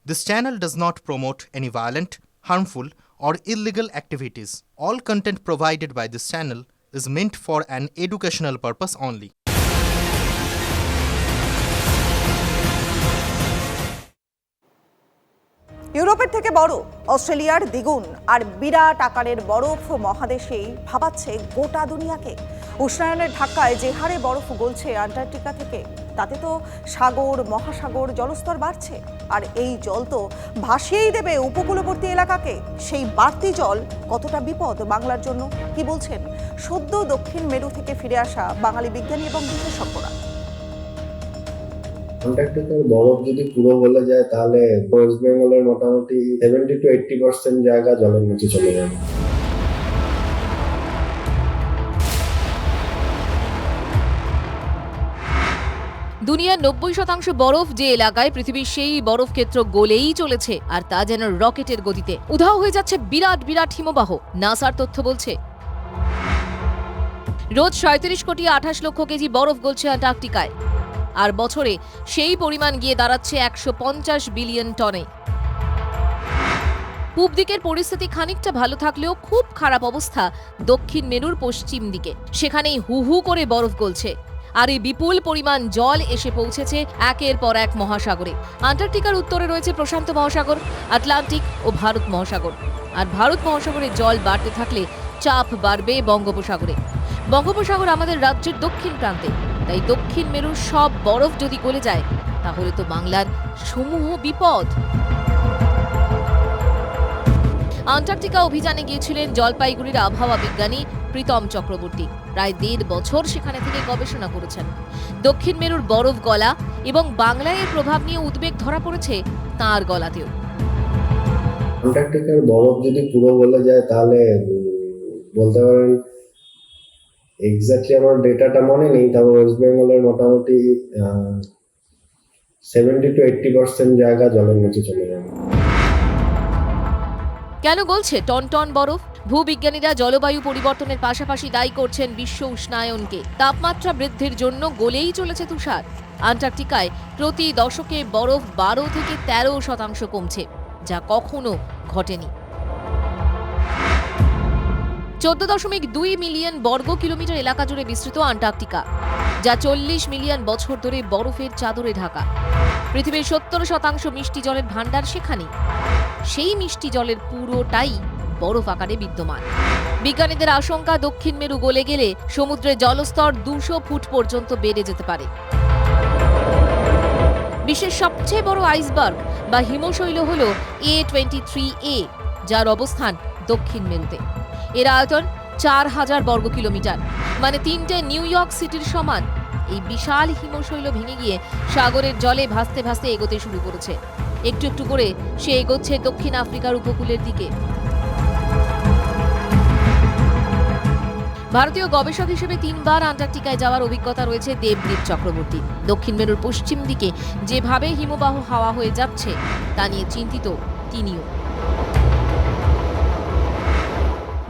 This channel does not promote any violent, harmful, or illegal activities. All content provided by this channel is meant for an educational purpose only. ইউরোপের থেকে বড়, অস্ট্রেলিয়ার দ্বিগুণ আর বিরাট আকারের বরফ মহাদেশেই ভাবাচ্ছে গোটা দুনিয়াকে। উষ্ণায়নের ধাক্কায় যে হারে বরফ গলছে আন্টার্কটিকা থেকে, তাতে তো সাগর মহাসাগর জলস্তর বাড়ছে, আর এই জল তো ভাসিয়েই দেবে উপকূলবর্তী এলাকাকে। সেই বাড়তি জল কতটা বিপদ বাংলার জন্য, কি বলছেন সদ্য দক্ষিণ মেরু থেকে ফিরে আসা বাঙালি বিজ্ঞানী এবং বিশেষজ্ঞরা? আন্টার্কটিকার বরফ যদি পুরো গলে যায় তাহলে ওয়েস্ট বেঙ্গলের মোটামুটি 70 to 80% জায়গা জলের নিচে চলে যাবে। দুনিয়ার 90% বরফ যে এলাকায়, পৃথিবীর সেই বরফ ক্ষেত্র গলেই চলেছে, আর তা যেন রকেটের গতিতে। উধাও হয়ে যাচ্ছে বিরাট বিরাট হিমবাহ। নাসার তথ্য বলছে রোজ 37 কোটি 28 লক্ষ কেজি বরফ গলছে আন্টার্কটিকায়, আর বছরে সেই পরিমাণ গিয়ে দাঁড়াচ্ছে 150 বিলিয়ন টনে। পূব দিকের পরিস্থিতি খানিকটা ভালো থাকলেও খুব খারাপ অবস্থা দক্ষিণ মেরুর পশ্চিম দিকে। সেখানেই হু হু করে বরফ গলছে, আর এই বিপুল পরিমাণ জল এসে পৌঁছেছে একের পর এক মহাসাগরে। আন্টার্কটিকার উত্তরে রয়েছে প্রশান্ত মহাসাগর, আটলান্টিক ও ভারত মহাসাগর। আর ভারত মহাসাগরে জল বাড়তে থাকলে চাপ বাড়বে বঙ্গোপসাগরে। বঙ্গোপসাগর আমাদের রাজ্যের দক্ষিণ প্রান্তে, তাই দক্ষিণ মেরুর সব বরফ যদি গলে যায় তাহলে তো বাংলার সমূহ বিপদ। আন্টার্কটিকা অভিযানে গিয়েছিলেন জলপাইগুড়ির আবহাওয়া বিজ্ঞানী প্রীতম চক্রবর্তী। প্রায় 1.5 বছর সেখানে থেকে গবেষণা করেছেন। দক্ষিণ মেরুর বরফ গলা এবং বাংলায় এর প্রভাব নিয়ে উদ্বেগ ধরা পড়েছে তাঁর গলাতেও। আন্টার্কটিকার বরফ যদি পুরো গলে যায় তাহলে বলতে পারেন, এক্স্যাক্টলি আমার ডেটাটা মনে নেই, তবে ওয়েস্ট বেঙ্গলের মোটামুটি 70 to 80% জায়গা জলের নিচে চলে যাবে। কেন গলছে টন টন বরফ? ভূবিজ্ঞানীরা জলবায়ু পরিবর্তনের পাশাপাশি দায়ী করছেন বিশ্ব উষ্ণায়নকে। তাপমাত্রা বৃদ্ধির জন্য গলেই চলেছে তুষার। আন্টার্কটিকায় প্রতি দশকে বরফ 12 থেকে 13% কমছে, যা কখনো ঘটেনি। 14.2 মিলিয়ন বর্গ কিলোমিটার এলাকা জুড়ে বিস্তৃত আন্টার্কটিকা, যা 40 মিলিয়ন বছর ধরে বরফের চাদরে ঢাকা। পৃথিবীর 70% মিষ্টি জলের ভাণ্ডার সেখানে। সেই মিষ্টি জলের পুরোটাই বরফ আকারে বিদ্যমান। বিজ্ঞানীদের আশঙ্কা, দক্ষিণ মেরু গলে গেলে সমুদ্রের জলস্তর 200 ফুট পর্যন্ত বেড়ে যেতে পারে। বিশ্বের সবচেয়ে বড় আইসবার্গ বা হিমশৈল হল A23A, যার অবস্থান দক্ষিণ মেরুতে। এর আয়তন 4000 বর্গ কিলোমিটার, মানে 3টে নিউ ইয়র্ক সিটির সমান। এই বিশাল হিমশৈল ভেঙে গিয়ে সাগরের জলে ভাসতে ভাসতে এগোতে শুরু করেছে। একটু একটু করে সে এগোচ্ছে দক্ষিণ আফ্রিকার উপকূলের দিকে। ভারতীয় গবেষক হিসেবে 3 বার আন্টার্কটিকায় যাওয়ার অভিজ্ঞতা রয়েছে দেবদীপ চক্রবর্তী। দক্ষিণ মেরুর পশ্চিম দিকে যেভাবে হিমবাহ হাওয়া হয়ে যাচ্ছে তা নিয়ে চিন্তিত তিনিও।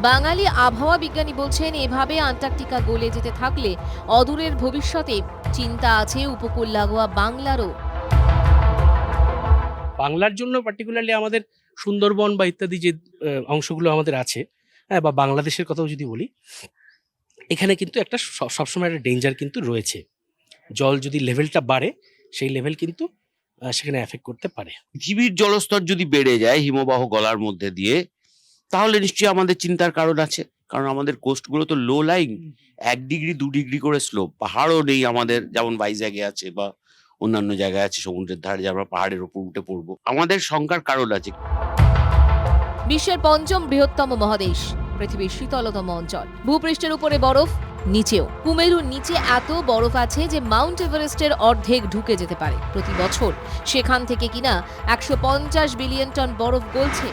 বাঙালি আবহাওয়া বিজ্ঞানী বলছেন, এভাবে আন্টার্কটিকা গলে যেতে থাকলে অদূরের ভবিষ্যতে চিন্তা আছে উপকূল লাগোয়া বাংলারও। বাংলার জন্য পার্টিকুলারলি আমাদের সুন্দরবন বা ইত্যাদি যে অংশগুলো আমাদের আছে, হ্যাঁ, বা বাংলাদেশের কথাও যদি বলি, এখানে কিন্তু একটা সবসময় একটা ডেঞ্জার কিন্তু রয়েছে। জল যদি লেভেলটা বাড়ে, সেই লেভেল কিন্তু সেখানে এফেক্ট করতে পারে। পৃথিবীর জলস্তর যদি বেড়ে যায় হিমবাহ গলার মধ্যে দিয়ে, তাহলে নিশ্চয়ই আমাদের চিন্তার কারণ আছে। কারণ আমাদের কোস্টগুলো তো লো লাইং, 1 ডিগ্রি 2 ডিগ্রি করে স্লোপ, পাহাড়ও নেই আমাদের, যেমন ভাইজ্যাগে আছে বা অন্যান্য জায়গায় আছে সমুদ্রের ধারে, যে আমরা পাহাড়ের উপর উঠে পড়বো। আমাদের শঙ্কার কারণ আছে। বিশ্বের 5ম বৃহত্তম মহাদেশ, পৃথিবীর শীতলতম অঞ্চল। ভূপৃষ্ঠের উপরে বরফ, নিচেও। কুমেরুর নিচে এত বরফ আছে যে মাউন্ট এভারেস্টের অর্ধেক ঢুকে যেতে পারে প্রতি বছর। সেখান থেকে কিনা 150 বিলিয়ন টন বরফ গলছে।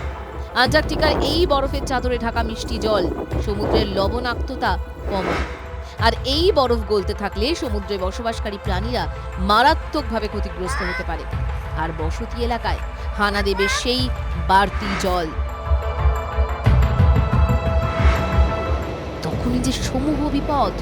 আন্টার্কটিকার এই বরফের চাদরে ঢাকা মিষ্টি জল সমুদ্রের লবণাক্ততা কমায়, আর এই বরফ গলতে থাকলে সমুদ্রে বসবাসকারী প্রাণীরা মারাত্মকভাবে ক্ষতিগ্রস্ত হতে পারে, আর বসতি এলাকায় হানা দেবে সেই বাড়তি জল। তখনই যে সমূহ বিপদ।